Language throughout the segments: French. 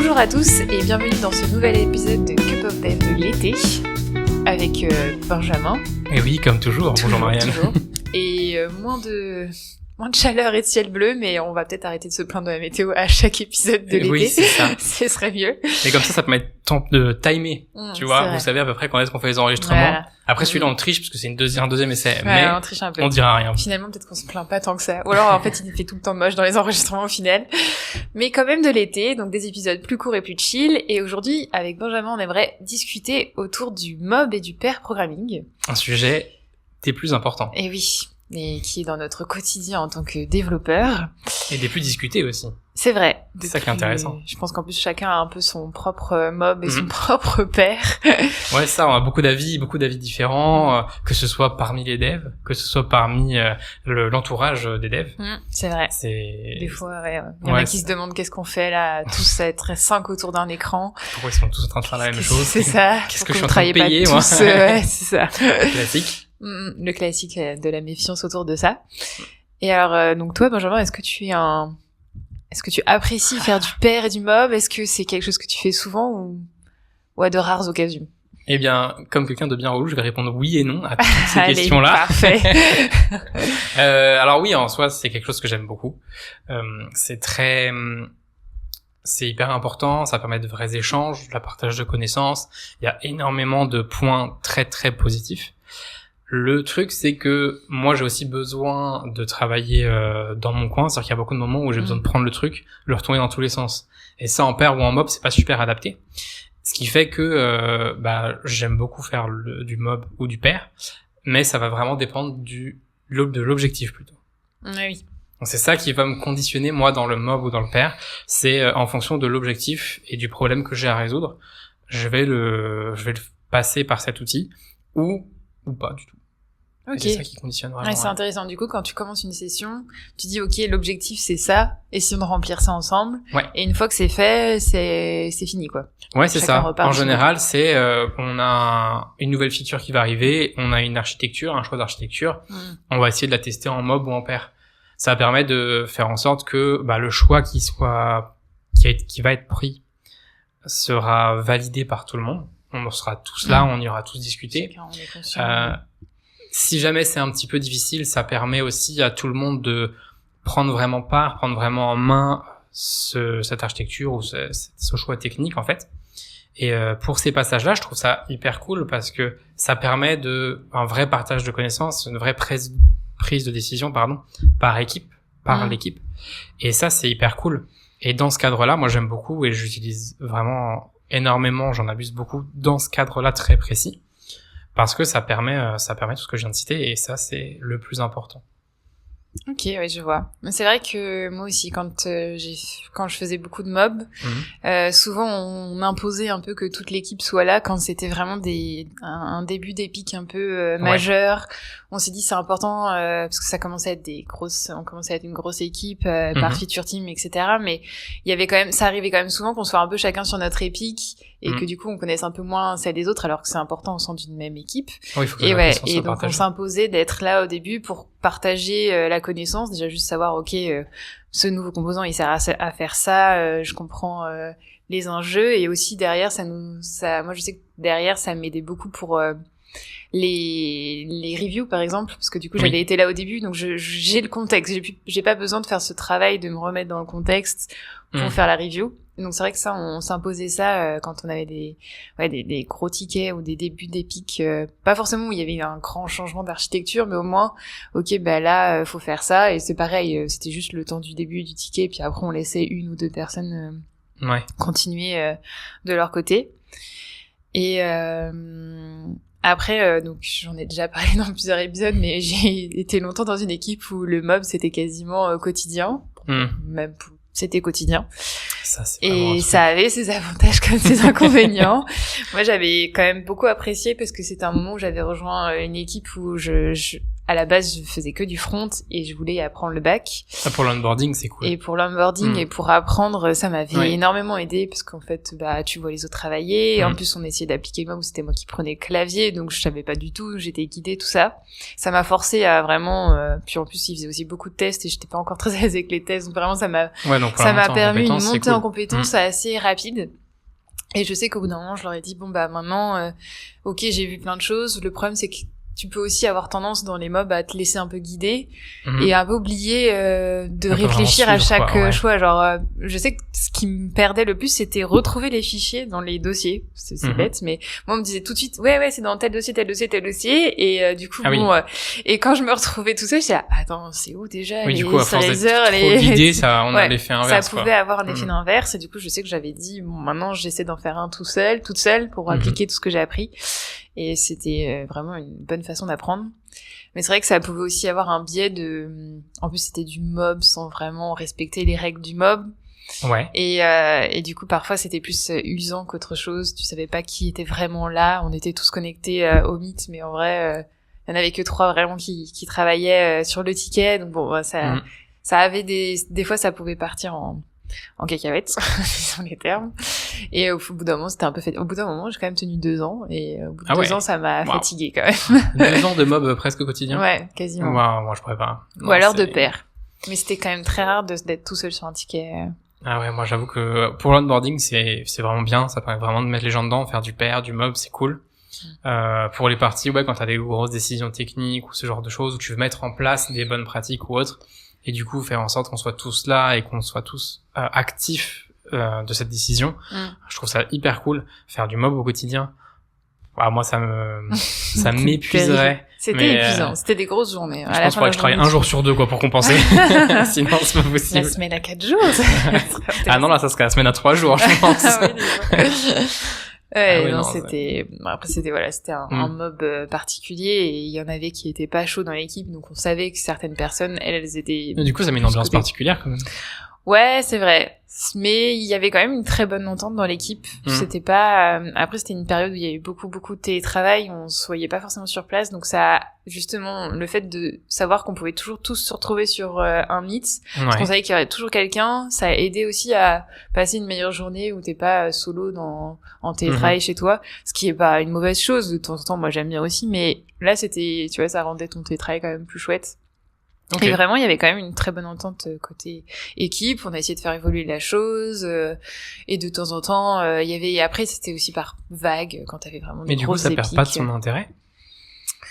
Bonjour à tous et bienvenue dans ce nouvel épisode de Cup of Dev de l'été avec Benjamin. Et oui, comme toujours. Bonjour Marianne. Toujours. Et moins de chaleur et de ciel bleu, mais on va peut-être arrêter de se plaindre de la météo à chaque épisode de l'été. Oui, c'est ça. Ce serait mieux. Et comme ça permet de timer. Tu vois, vous savez à peu près quand est-ce qu'on fait les enregistrements. Voilà. Après celui-là on triche parce que c'est un deuxième essai, ouais, mais on triche un peu. On dira rien. Finalement peut-être qu'on se plaint pas tant que ça. Ou alors en fait il fait tout le temps moche dans les enregistrements au final. Mais quand même de l'été, donc des épisodes plus courts et plus chill. Et aujourd'hui avec Benjamin on aimerait discuter autour du mob et du pair programming. Un sujet des plus importants. Et oui. Et qui est dans notre quotidien en tant que développeur. Et des plus discutés aussi. C'est vrai. C'est ça qui est intéressant. Je pense qu'en plus chacun a un peu son propre mob et son propre pair. Ouais, ça, on a beaucoup d'avis différents, que ce soit parmi les devs, que ce soit parmi l'entourage des devs. C'est vrai. Des fois, ouais. Il y en a qui se demandent qu'est-ce qu'on fait là, tous être 5 autour d'un écran. Pourquoi ils sont tous en train de faire la même chose? C'est ça. Qu'est-ce que je suis en train de payer, moi? Ouais, c'est ça. Classique. Le classique de la méfiance autour de ça. Et alors, donc toi, Benjamin, est-ce que tu apprécies faire du pair et du mob? Est-ce que c'est quelque chose que tu fais souvent ou à de rares occasions? Eh bien, comme quelqu'un de bien relou, je vais répondre oui et non à toutes ces questions-là. Parfait. Alors oui, en soi, c'est quelque chose que j'aime beaucoup. C'est hyper important, ça permet de vrais échanges, la partage de connaissances. Il y a énormément de points très très positifs. Le truc, c'est que moi, j'ai aussi besoin de travailler dans mon coin. C'est-à-dire qu'il y a beaucoup de moments où j'ai besoin de prendre le truc, le retourner dans tous les sens. Et ça, en pair ou en mob, c'est pas super adapté. Ce qui fait que j'aime beaucoup faire du mob ou du pair, mais ça va vraiment dépendre de l'objectif plutôt. Oui. Donc c'est ça qui va me conditionner, moi, dans le mob ou dans le pair. C'est en fonction de l'objectif et du problème que j'ai à résoudre, je vais le passer par cet outil ou pas du tout. Ok. C'est ça qui conditionne vraiment. Ouais, c'est intéressant. Du coup, quand tu commences une session, tu dis, OK, l'objectif, c'est ça. Essayons de remplir ça ensemble. Ouais. Et une fois que c'est fait, c'est fini, quoi. Ouais, c'est ça. En général, c'est, on a une nouvelle feature qui va arriver, on a une architecture, un choix d'architecture. On va essayer de la tester en mob ou en pair. Ça permet de faire en sorte que, le choix qui va être pris sera validé par tout le monde. On sera tous là, on ira tous discuter. On est conscient. Si jamais c'est un petit peu difficile, ça permet aussi à tout le monde de prendre vraiment en main cette architecture ou ce choix technique en fait. Et pour ces passages-là, je trouve ça hyper cool parce que ça permet un vrai partage de connaissances, une vraie prise de décision, par équipe, par l'équipe. Et ça, c'est hyper cool. Et dans ce cadre-là, moi j'aime beaucoup et j'utilise vraiment énormément, j'en abuse beaucoup dans ce cadre-là très précis. Parce que ça permet tout ce que je viens de citer et ça c'est le plus important. Ok, ouais, je vois. Mais c'est vrai que moi aussi, quand je faisais beaucoup de mobs, souvent on imposait un peu que toute l'équipe soit là quand c'était vraiment un début d'épique un peu majeur. On s'est dit c'est important parce que ça commençait à être une grosse équipe par feature team, etc. Mais ça arrivait quand même souvent qu'on soit un peu chacun sur notre épique et que du coup on connaisse un peu moins celle des autres alors que c'est important au sein d'une même équipe. Oui, il faut que et donc on s'imposait d'être là au début pour partager la connaissance, déjà juste savoir ce nouveau composant il sert à faire ça, je comprends les enjeux et aussi derrière moi je sais que derrière ça m'aidait beaucoup pour les reviews par exemple parce que du coup j'avais été là au début donc j'ai le contexte, j'ai pas besoin de faire ce travail de me remettre dans le contexte pour faire la review. Donc c'est vrai que ça on s'imposait ça quand on avait des gros tickets ou des débuts d'épique, pas forcément où il y avait un grand changement d'architecture mais au moins là faut faire ça et c'est pareil, c'était juste le temps du début du ticket et puis après on laissait une ou deux personnes continuer de leur côté. Et après, donc j'en ai déjà parlé dans plusieurs épisodes, mais j'ai été longtemps dans une équipe où le mob c'était quasiment quotidien, même c'était quotidien. Ça, c'est et ça avait ses avantages comme ses inconvénients. Moi, j'avais quand même beaucoup apprécié parce que c'était un moment où j'avais rejoint une équipe où à la base, je faisais que du front et je voulais apprendre le back. Ça, pour l'onboarding, c'est cool. Et pour l'onboarding et pour apprendre, ça m'avait énormément aidé parce qu'en fait, tu vois les autres travailler. En plus, on essayait d'appliquer le mob, c'était moi qui prenais le clavier, donc je savais pas du tout, j'étais guidée, tout ça. Ça m'a forcé à vraiment, puis en plus, ils faisaient aussi beaucoup de tests et j'étais pas encore très à l'aise avec les tests, donc vraiment, ça m'a permis une montée en compétence assez rapide. Et je sais qu'au bout d'un moment, je leur ai dit, bon, maintenant, ok, j'ai vu plein de choses. Le problème, c'est que tu peux aussi avoir tendance dans les mobs à te laisser un peu guider et un peu oublier de réfléchir à chaque choix. Genre, je sais que ce qui me perdait le plus, c'était retrouver les fichiers dans les dossiers. C'est bête, mais moi, on me disait tout de suite, ouais, c'est dans tel dossier, et du coup, et quand je me retrouvais tout seul, j'étais là, attends, c'est où déjà? Oui, du coup, à force d'être trop guidé, ça, on a l'effet inverse. Ça pouvait avoir un effet inverse, et du coup, je sais que j'avais dit, bon, maintenant, j'essaie d'en faire un toute seule, pour appliquer tout ce que j'ai appris. Et c'était vraiment une bonne façon d'apprendre. Mais c'est vrai que ça pouvait aussi avoir un biais en plus, c'était du mob sans vraiment respecter les règles du mob. Ouais. Et du coup, parfois, c'était plus usant qu'autre chose. Tu savais pas qui était vraiment là. On était tous connectés au Meet, mais en vrai, il y en avait que 3 vraiment qui travaillaient sur le ticket. Donc bon, ça avait des fois, ça pouvait partir en cacahuètes, ce sont les termes. Et au bout d'un moment, c'était un peu fait. Au bout d'un moment, j'ai quand même tenu 2 ans, et au bout de 2 ans, ça m'a fatigué quand même. 2 ans de mob presque quotidien. Ouais, quasiment. Moi, je pourrais pas. Ou alors de pair. Mais c'était quand même très rare d'être tout seul sur un ticket. Ah ouais, moi j'avoue que pour l'onboarding, c'est vraiment bien. Ça permet vraiment de mettre les gens dedans, faire du pair, du mob, c'est cool. Pour les parties, quand t'as des grosses décisions techniques ou ce genre de choses, où tu veux mettre en place des bonnes pratiques ou autres, et du coup faire en sorte qu'on soit tous là et qu'on soit tous actifs de cette décision. Je trouve ça hyper cool. Faire du mob au quotidien, moi ça m'épuiserait. C'était épuisant, c'était des grosses journées. Je pense que je travaille 1 jour sur 2 pour compenser. Sinon c'est pas possible. La semaine à 4 jours. Ah non, là ça serait la semaine à 3 jours, je pense. C'était après c'était un mob particulier, et il y en avait qui étaient pas chauds dans l'équipe, donc on savait que certaines personnes elles étaient. Mais du coup ça met une ambiance particulière quand même. Ouais, c'est vrai. Mais il y avait quand même une très bonne entente dans l'équipe. C'était pas, après c'était une période où il y a eu beaucoup de télétravail, on se voyait pas forcément sur place, donc ça, justement, le fait de savoir qu'on pouvait toujours tous se retrouver sur un Meet, parce qu'on savait qu'il y aurait toujours quelqu'un, ça a aidé aussi à passer une meilleure journée où t'es pas solo en télétravail chez toi, ce qui est pas une mauvaise chose. De temps en temps, moi j'aime bien aussi, mais là c'était, tu vois, ça rendait ton télétravail quand même plus chouette. Et vraiment, il y avait quand même une très bonne entente côté équipe. On a essayé de faire évoluer la chose, et de temps en temps, il y avait. Après, c'était aussi par vague quand t'avais vraiment des grosses épiques. Mais du coup, ça perd pas de son intérêt.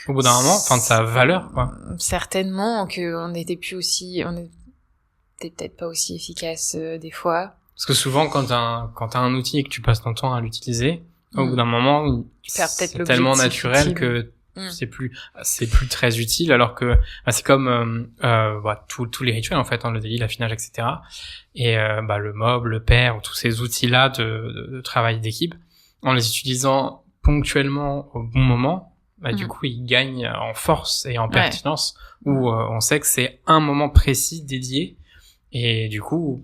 Au bout d'un moment, enfin de sa valeur, quoi. Certainement qu'on n'était plus aussi, on était peut-être pas aussi efficace des fois. Parce que souvent, quand t'as un outil et que tu passes ton temps à l'utiliser, au bout d'un moment, c'est tellement naturel que c'est plus très utile, alors que c'est comme tous les rituels en fait, le daily, l'affinage, etc. Et le mob, le pair, tous ces outils là de travail d'équipe, en les utilisant ponctuellement au bon moment, du coup ils gagnent en force et en pertinence, où on sait que c'est un moment précis dédié, et du coup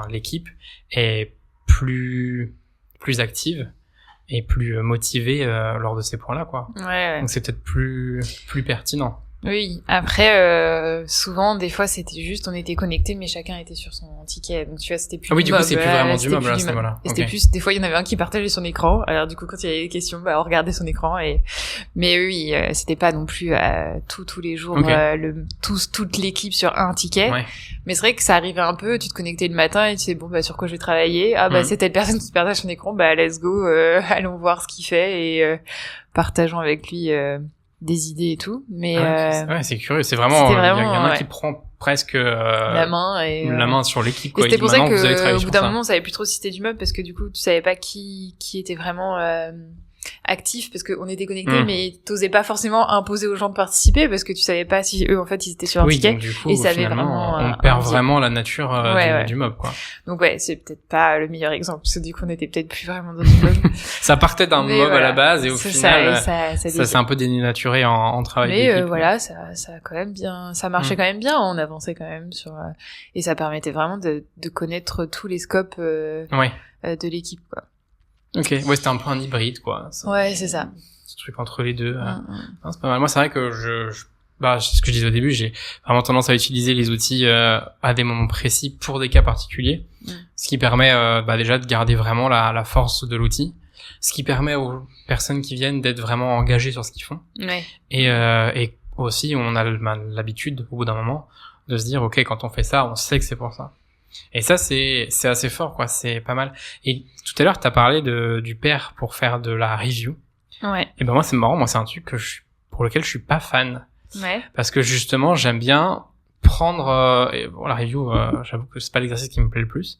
l'équipe est plus active et plus motivé lors de ces points-là, quoi. Ouais. Donc c'est peut-être plus pertinent. Oui, après souvent des fois c'était juste on était connectés mais chacun était sur son ticket, donc tu vois c'était plus du coup c'est plus vraiment du mob là, voilà. Et c'était plus des fois il y en avait un qui partageait son écran, alors du coup quand il y avait des questions on regardait son écran, mais oui c'était pas non plus tous les jours toute l'équipe sur un ticket, mais c'est vrai que ça arrivait un peu, tu te connectais le matin et tu sais sur quoi je vais travailler, c'est telle personne qui partage son écran, let's go, allons voir ce qu'il fait et partageons avec lui des idées et tout, mais c'est curieux, c'est vraiment il y en a qui prend presque la main sur l'équipe, quoi. Et c'était pour ça que au bout d'un moment on savait plus trop si c'était du mob, parce que du coup tu savais pas qui était vraiment actif, parce qu'on était connectés mais t'osais pas forcément imposer aux gens de participer parce que tu savais pas si eux en fait ils étaient sur un ticket, donc, du coup, et ça avait vraiment on perd vraiment la nature du mob, quoi. Donc c'est peut-être pas le meilleur exemple, parce que du coup on était peut-être plus vraiment dans du mob. Ça partait d'un mob à la base, et au final ça s'est un peu dénaturé en travail d'équipe. Mais ça a quand même bien, ça marchait quand même bien, on avançait quand même sur et ça permettait vraiment de connaître tous les scopes de l'équipe, quoi. Ok, c'était un peu un hybride, quoi. Ouais, c'est ça. Ce truc entre les deux. C'est pas mal. Moi, c'est vrai que c'est ce que je disais au début, j'ai vraiment tendance à utiliser les outils à des moments précis pour des cas particuliers, ce qui permet déjà de garder vraiment la force de l'outil, ce qui permet aux personnes qui viennent d'être vraiment engagées sur ce qu'ils font. Ouais. Et aussi, on a l'habitude, au bout d'un moment, de se dire, ok, quand on fait ça, on sait que c'est pour ça. Et ça, c'est assez fort, quoi. C'est pas mal. Et tout à l'heure, t'as parlé du pair pour faire de la review. Ouais. Et ben moi, c'est marrant. Moi, c'est un truc pour lequel je suis pas fan. Ouais. Parce que justement, j'aime bien prendre la review. J'avoue que c'est pas l'exercice qui me plaît le plus.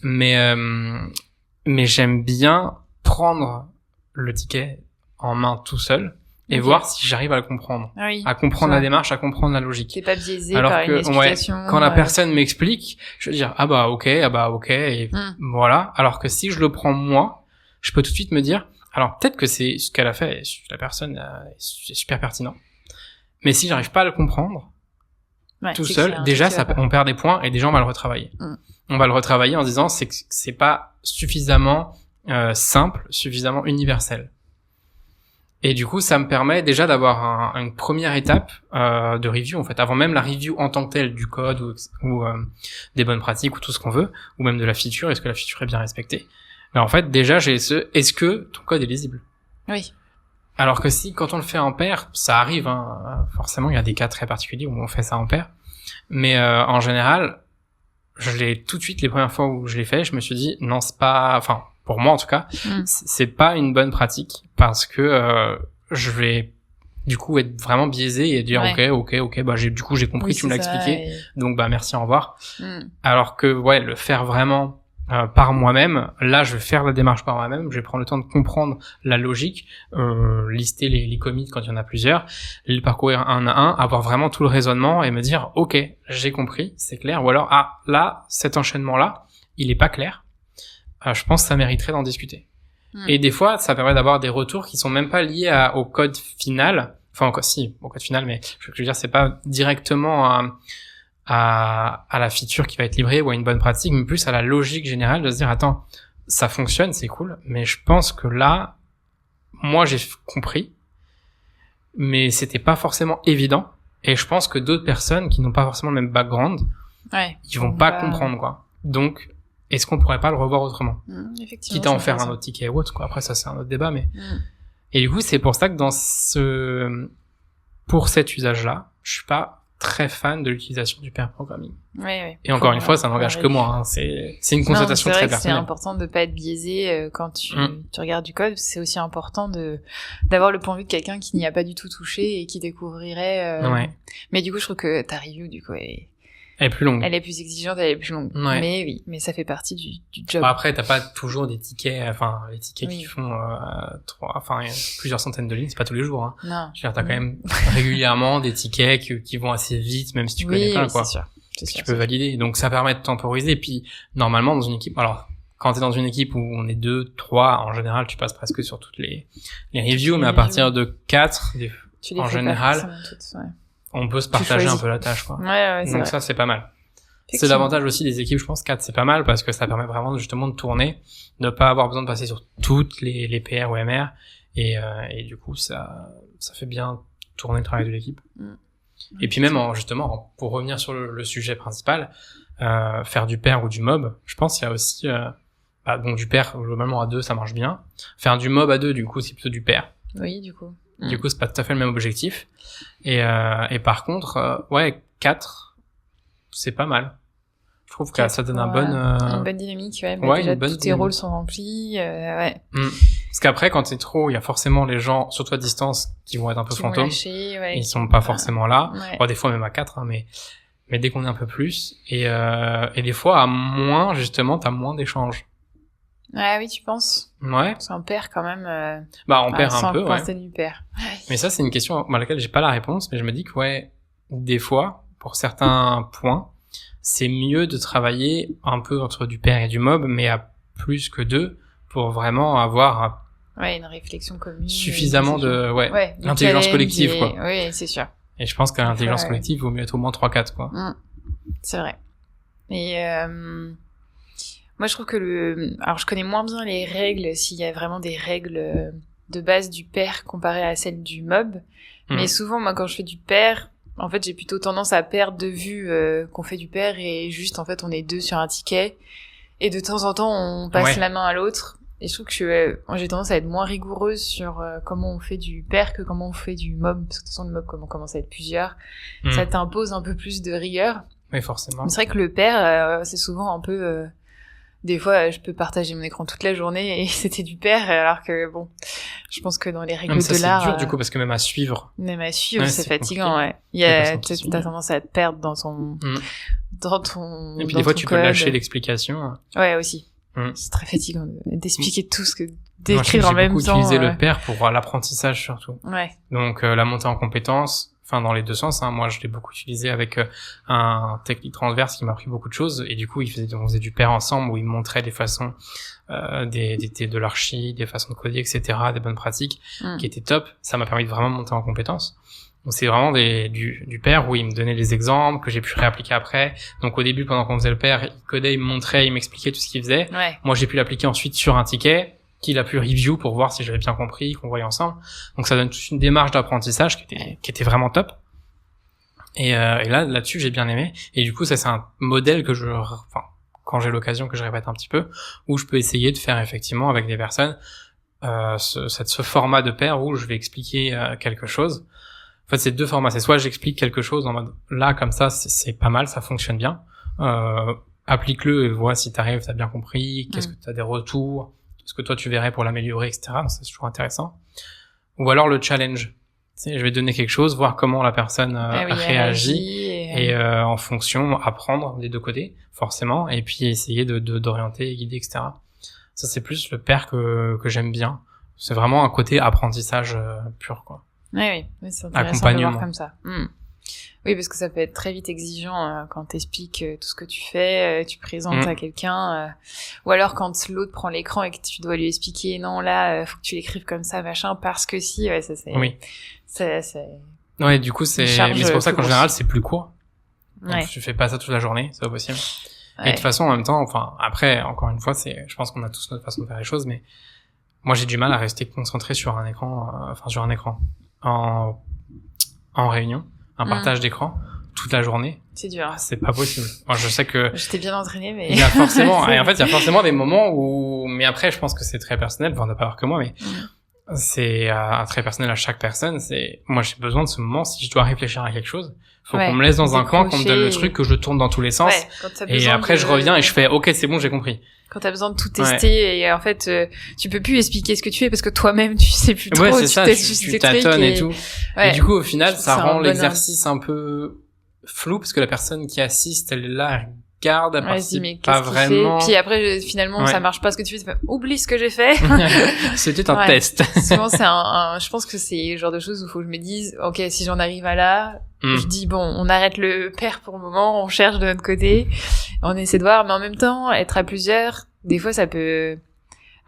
mais j'aime bien prendre le ticket en main tout seul. Et voir si j'arrive à le comprendre. Oui, à comprendre la démarche, à comprendre la logique. T'es pas biaisé alors par que, une explication. Quand la personne m'explique, je vais dire, ok, et voilà. Alors que si je le prends moi, je peux tout de suite me dire, alors peut-être que c'est ce qu'elle a fait, la personne est super pertinent. Mais si j'arrive pas à le comprendre, tout seul, déjà, on perd des points et déjà on va le retravailler. On va le retravailler en disant, c'est pas suffisamment simple, suffisamment universel. Et du coup, ça me permet déjà d'avoir une première étape de review, en fait, avant même la review en tant que telle du code ou des bonnes pratiques ou tout ce qu'on veut, ou même de la feature, est-ce que la feature est bien respectée. Mais en fait, déjà, est-ce que ton code est lisible? Oui. Alors que quand on le fait en pair, ça arrive, hein, forcément, il y a des cas très particuliers où on fait ça en pair. Mais en général, je l'ai tout de suite, les premières fois où je l'ai fait, je me suis dit, non, c'est pas... Enfin, pour moi en tout cas, c'est pas une bonne pratique parce que je vais du coup être vraiment biaisé et dire ok, j'ai compris, tu me l'as expliqué, donc merci, au revoir. Alors que le faire vraiment par moi-même, là je vais faire la démarche par moi-même, je vais prendre le temps de comprendre la logique, lister les commits quand il y en a plusieurs, les parcourir un à un, avoir vraiment tout le raisonnement et me dire ok, j'ai compris, c'est clair, ou alors là cet enchaînement là il est pas clair. Je pense que ça mériterait d'en discuter. Et des fois, ça permet d'avoir des retours qui sont même pas liés au code final. Enfin, au code final, mais je veux dire, c'est pas directement à la feature qui va être livrée ou à une bonne pratique, mais plus à la logique générale de se dire, attends, ça fonctionne, c'est cool, mais je pense que là, moi, j'ai compris, mais c'était pas forcément évident. Et je pense que d'autres personnes qui n'ont pas forcément le même background, ils vont pas comprendre, quoi. Donc, est-ce qu'on pourrait pas le revoir autrement? Quitte à en faire un autre ticket ou autre, quoi. Après, ça, c'est un autre débat, mais... Et du coup, c'est pour ça que pour cet usage-là, je suis pas très fan de l'utilisation du pair programming. Et encore une fois, ça n'engage que moi, hein. C'est une constatation très personnelle. C'est important de pas être biaisé quand tu regardes du code. C'est aussi important d'avoir le point de vue de quelqu'un qui n'y a pas du tout touché et qui découvrirait, Mais du coup, je trouve que ta review, du coup, elle est plus longue. Elle est plus exigeante, elle est plus longue. Mais ça fait partie du job. Bon, après, t'as pas toujours des tickets, les tickets qui font plusieurs centaines de lignes, c'est pas tous les jours, hein. Non. Je veux dire, t'as quand même régulièrement des tickets qui vont assez vite, même si tu connais pas, quoi. C'est sûr. Tu peux valider. Donc, ça permet de temporiser. Et puis, normalement, dans une équipe, alors, quand t'es dans une équipe où on est 2, 3, en général, tu passes presque sur toutes les reviews, mais à partir de 4, en général, on peut se partager un peu la tâche, quoi. Donc ça, c'est pas mal. C'est l'avantage aussi des équipes, je pense, 4, c'est pas mal parce que ça permet vraiment justement de tourner, de pas avoir besoin de passer sur toutes les PR ou MR et du coup, ça fait bien tourner le travail de l'équipe. Et puis même, justement, pour revenir sur le sujet principal, faire du pair ou du mob, je pense qu'il y a aussi, donc du pair, globalement à 2, ça marche bien. Faire du mob à 2, du coup, c'est plutôt du pair. Oui, du coup. Du coup, c'est pas tout à fait le même objectif. Et par contre, 4, c'est pas mal. Je trouve que ça donne une bonne dynamique, déjà, tous tes rôles sont remplis, Parce qu'après, quand c'est trop, il y a forcément les gens, surtout à distance, qui vont être un peu fantômes. Ils sont pas forcément là. Bon, des fois, même à 4, hein, mais dès qu'on est un peu plus. Et des fois, à moins, justement, t'as moins d'échanges. Ah oui, tu penses? Ouais. On perd quand même. On perd un peu, du pair. Mais ça, c'est une question à laquelle j'ai pas la réponse, mais je me dis que des fois, pour certains points, c'est mieux de travailler un peu entre du pair et du mob, mais à plus que 2, pour vraiment avoir une réflexion commune. Suffisamment l'intelligence collective, quoi. Oui, c'est sûr. Et je pense qu'à l'intelligence collective, il vaut mieux être au moins 3-4, quoi. C'est vrai. Et moi, je trouve que alors je connais moins bien les règles, s'il y a vraiment des règles de base du pair comparée à celle du mob. Mais souvent, moi, quand je fais du pair, en fait, j'ai plutôt tendance à perdre de vue qu'on fait du pair et juste, en fait, on est 2 sur un ticket. Et de temps en temps, on passe la main à l'autre. Et je trouve que j'ai tendance à être moins rigoureuse sur comment on fait du pair que comment on fait du mob. Parce que de toute façon, le mob, comme on commence à être plusieurs, ça t'impose un peu plus de rigueur. Oui, forcément. Mais c'est vrai que le pair, c'est souvent un peu... des fois, je peux partager mon écran toute la journée et c'était du pair, alors que bon, je pense que dans les règles de l'art... c'est dur du coup, parce que même à suivre... c'est fatigant, ouais. T'as tendance à te perdre dans ton... Et puis des fois, tu peux lâcher l'explication. Ouais, aussi. C'est très fatigant d'expliquer tout ce que... d'écrire en même temps. J'ai beaucoup utilisé le pair pour l'apprentissage surtout. Ouais. Donc la montée en compétences, enfin dans les deux sens, hein. Moi je l'ai beaucoup utilisé avec un technique transverse qui m'a appris beaucoup de choses, et du coup on faisait du pair ensemble où il me montrait des façons de l'archi, des façons de coder, etc., des bonnes pratiques qui étaient top. Ça m'a permis de vraiment monter en compétences. Donc c'est vraiment du pair où il me donnait des exemples que j'ai pu réappliquer après. Donc au début, pendant qu'on faisait le pair, il codait, il me montrait, il m'expliquait tout ce qu'il faisait. Ouais. Moi j'ai pu l'appliquer ensuite sur un ticket qu'il a pu review pour voir si j'avais bien compris, qu'on voyait ensemble. Donc ça donne toute une démarche d'apprentissage qui était vraiment top. Et là-dessus j'ai bien aimé. Et du coup ça c'est un modèle que quand j'ai l'occasion que je répète un petit peu, où je peux essayer de faire effectivement avec des personnes ce format de pair où je vais expliquer quelque chose. En fait, c'est 2 formats. C'est soit j'explique quelque chose en mode là comme ça, c'est pas mal, ça fonctionne bien. Applique-le et vois si t'as bien compris. Qu'est-ce que t'as des retours, qu'est-ce que toi tu verrais pour l'améliorer, etc. Donc ça, c'est toujours intéressant. Ou alors le challenge. Je vais donner quelque chose, voir comment la personne réagit et en fonction apprendre des 2 côtés forcément, et puis essayer d'orienter, guider, etc. Ça c'est plus le pair que j'aime bien. C'est vraiment un côté apprentissage pur, quoi. Oui, c'est intéressant de voir comme ça. Oui, parce que ça peut être très vite exigeant quand t'expliques tout ce que tu fais, tu présentes à quelqu'un, ou alors quand l'autre prend l'écran et que tu dois lui expliquer non là, faut que tu l'écrives comme ça, machin, parce que si, ça c'est. Oui. Ouais, du coup mais c'est pour ça qu'en général c'est plus court. Donc Ouais. tu fais pas ça toute la journée, c'est pas possible. Ouais. Et de toute façon, en même temps, après, encore une fois, je pense qu'on a tous notre façon de faire les choses, mais moi j'ai du mal à rester concentré sur un écran, en réunion, un partage d'écran toute la journée. C'est dur. C'est pas possible. Moi, je sais que j'étais bien entraînée, mais il y a forcément, et en fait, il y a forcément des moments où, mais après, je pense que c'est très personnel, enfin, on n'a pas voir que moi, mais c'est très personnel à chaque personne. Moi, j'ai besoin de ce moment. Si je dois réfléchir à quelque chose, faut qu'on me laisse dans un coin, qu'on me donne le truc, que je tourne dans tous les sens. Et après, je reviens et je fais, ok, c'est bon, j'ai compris. Quand t'as besoin de tout tester et en fait tu peux plus expliquer ce que tu fais parce que toi-même tu sais plus trop, c'est ça, tu tâtonnes et tout. Et du coup au final ça rend l'exercice un peu flou parce que la personne qui assiste elle est là, elle regarde, elle participe pas vraiment. Puis après finalement ça marche pas ce que tu fais, oublie ce que j'ai fait. C'était un test. Souvent c'est je pense que c'est le genre de choses où faut que je me dise ok, si j'en arrive à là, je dis bon, on arrête le pair pour le moment, on cherche de notre côté, on essaie de voir, mais en même temps, être à plusieurs, des fois ça peut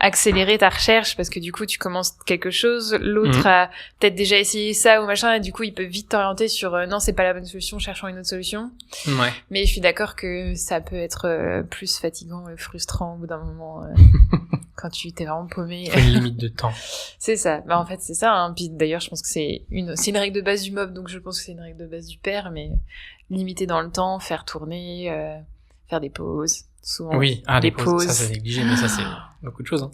accélérer ta recherche parce que du coup tu commences quelque chose, l'autre a peut-être déjà essayé ça ou machin et du coup il peut vite t'orienter sur non c'est pas la bonne solution, cherchons une autre solution. Ouais. Mais je suis d'accord que ça peut être plus fatigant et frustrant au bout d'un moment quand tu t'es vraiment paumé. Faut une limite de temps. C'est ça. Bah en fait c'est ça. Hein. Puis d'ailleurs je pense que c'est une règle de base du mob, donc je pense que c'est une règle de base du pair, mais limiter dans le temps, faire tourner, faire des pauses. Souvent, oui, les pauses, ça c'est négligé, mais ça c'est beaucoup de choses. Hein.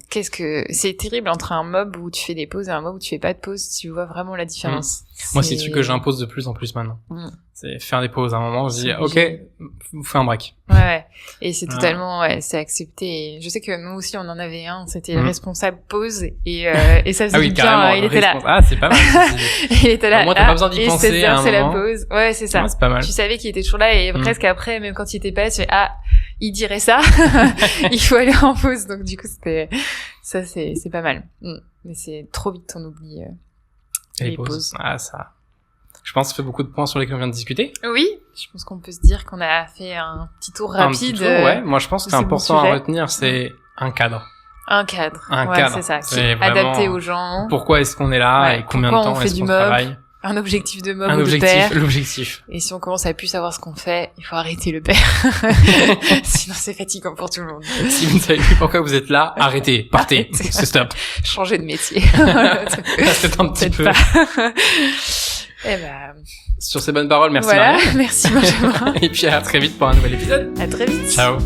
C'est terrible entre un mob où tu fais des pauses et un mob où tu fais pas de pauses, tu vois vraiment la différence. Moi c'est le truc que j'impose de plus en plus maintenant. C'est faire des pauses à un moment, je dis ok, fais un break. Ouais. Et c'est totalement, c'est accepté. Et je sais que nous aussi on en avait un, c'était le responsable pause et ça faisait du bien, il était là. Ah, c'est pas mal. Il était là. Moi t'as pas besoin d'y penser à un moment. C'est la pause. Ouais, c'est ça. C'est pas mal. Tu savais qu'il était toujours là et presque après, même quand il était pas, tu fais il dirait ça, il faut aller en pause. Donc du coup, c'est pas mal. Mais c'est trop vite on oublie les pauses. Ah ça. Je pense que ça fait beaucoup de points sur lesquels on vient de discuter. Oui, je pense qu'on peut se dire qu'on a fait un petit tour rapide. Ouais, moi je pense que c'est important à retenir, c'est un cadre. Un cadre, c'est ça, qui est adapté aux gens. Pourquoi est-ce qu'on est là et combien de temps est-ce qu'on travaille. Un objectif de mom Un ou de père. l'objectif. Et si on commence à plus savoir ce qu'on fait, il faut arrêter le père. Sinon, c'est fatigant pour tout le monde. Si vous ne savez plus pourquoi vous êtes là, arrêtez, partez, c'est stop. Changer de métier. C'est un petit peu. Eh ben... Sur ces bonnes paroles, merci voilà, Marie. merci Benjamin. Et puis à très vite pour un nouvel épisode. À très vite. Ciao.